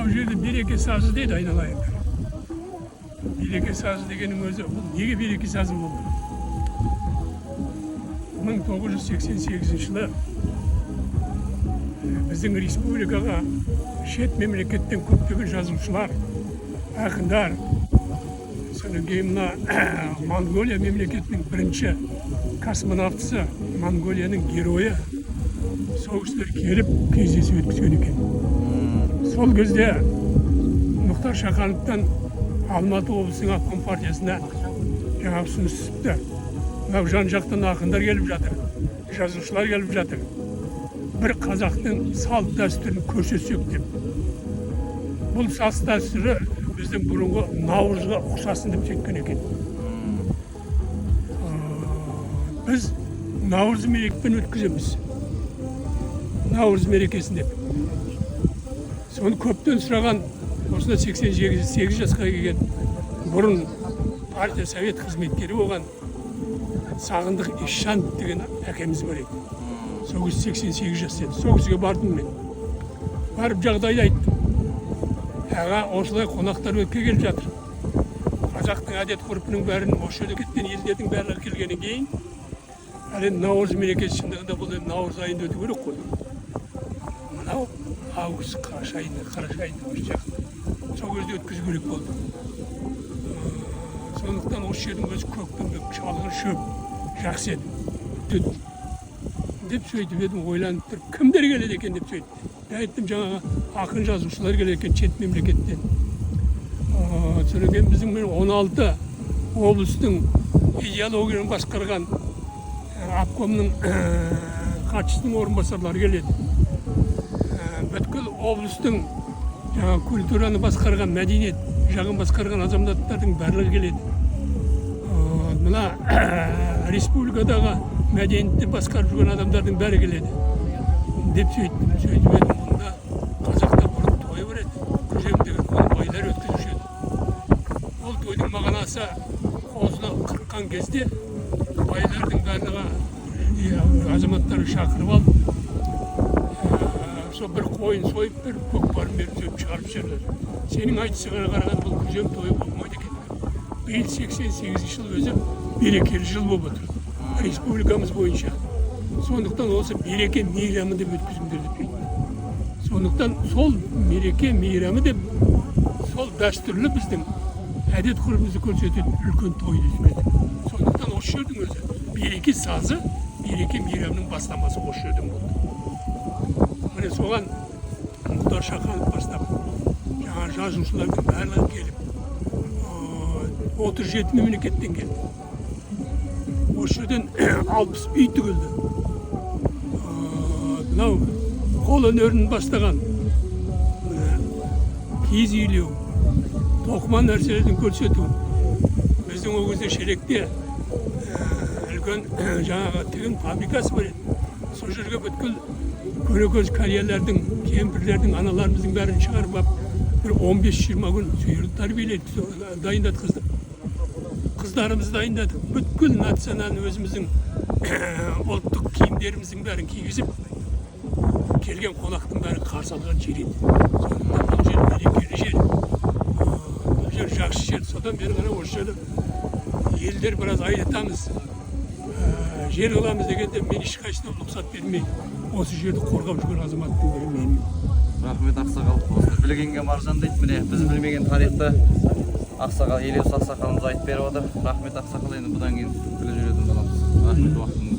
мынау жерде береке сазы дейді айналайындар. Береке сазы дегеннің өзі, бұл неге береке сазы болды? 1988 жылы біздің республикаға шет мемлекеттен көптеген жазушылар, ақындар, содан кейін мына Монголия мемлекетінің бірінші космонавтысы, Монголияның геройы сол кісілер келіп кездесу өткізген екен. Сол кезде Мұхтар Шахановтан Алматы облысының атқом партиясына жаңа ұсыныс түсіпті. Мынау жан-жақтан ақындар келіп жатыр, жазушылар келіп жатыр. Бір қазақтың салт дәстүрін көрсетсек деп. Бұл салт дәстүрі біздің бұрынғы Наурызға ұқсасын деп сөйткен екен. Біз Наурыз мерекесін өткіземіз. Наурыз мерекесін деп. Соны көптен сұраған, осында 88 жасқа келген бұрын партия совет қызметкері болған Сағындық Ишан деген әкеміз бар еді. Сол кезде 88 жас еді. Сол кісіге бардым мен. Барып жағдайды айттым. Аға, осылай қонақтар өтке келіп жатыр. Қазақтың әдет ғұрпының бәрін осы жерде кеткен елдердің барлығы келгеннен кейін, әлі Наурыз мерекесі шындығында бұл Наурыз айында өту керек қой. Мынау август, қараша айында осы жақында. Сол кезде өткізу керек болды. Сондықтан осы жердің өзі көкпеңбек, шалғын шөп жақсы еді. Деп сөйтіп едім, ойланып тұрып, кімдер келеді екен деп сөйтті. Айттым, жаңағы ақын жазушылар келеді екен шет мемлекеттен. Содан кейін біздің 16 облыстың идеологияны басқарған обкомның хатшысының орынбасарлары келеді. Бүткіл облыстың культураны басқарған, мәдениет жағын басқарған азаматтардың барлығы келеді. Мына республикадағы мәдениетті басқарып жүрген адамдардың бәрі келеді. Деп сөйтіп едім, мұнда қазақта бұрын тойы бар еді. Күзем деген байлар өткізуші еді. Ол тойдың мағынасы қозыны қырыққан кезде байлардың барлығы азаматтары шақырып алып, сол бір қойын сойып, бір көкпарын беріп сөйтіп шығарып жерледі. Сенің айтысыңа қараған бұл күзем тойы болмайды екен. Биыл 88 жыл өзі берекелі жыл болып отыр. Республикамыз бойынша. Сондықтан осы береке мейрамы деп өткізіңдер деп. Сондықтан сол мереке мейрамы деп, сол дәстүрлі біздің әдет ғұрпымызды көрсететін үлкен той деп. Сондықтан осы жердің өзі береке сазы, береке мейрамының бастамасы осы жерден болды. Міне соған Мұхтар Шаханов бастап, жаңа жазушылардың барлығы келіп, 37 мемлекеттен келді. Осы жерден 60 үй тігілді. Мынау қол өнерін бастаған киіз үйлеу, тоқыма нәрселерін көрсету. Біздің ол кезде Шелекте үлкен жаңағы тігін фабрикасы бар еді. Сол жерге бүткіл көрекөз кариялардың, кемпірлердің, аналарымыздың бәрін шығарып алып, бір 15-20 күн сүйірді тәрбиеледі, дайындатқыздық. Қыздарымызды дайындадық. Бүткіл национальный өзіміздің ұлттық киімдеріміздің бәрін кигізіп, келген қонақтың бәрін қарсы алған жер еді. Сондықтан бұл жер берекелі жер. Бұл жер жақсы жер. Содан бері ғана осы жерді елдер біраз айдатамыз. Жер қыламыз дегенде мен ешқайсысына рұқсат бермей, осы жерді қорғап жүрген азаматтың бірі мен. Рахмет Ақсақал. Осы білгенге маржан дейді. Міне біз білмеген тарихты Ақсақал, Елеусіз ақсақалымыз айтып беріп отыр. Рахмет Ақсақал, енді бұдан кейін біліп жүретін боламыз. Рахмет уақытыңыз.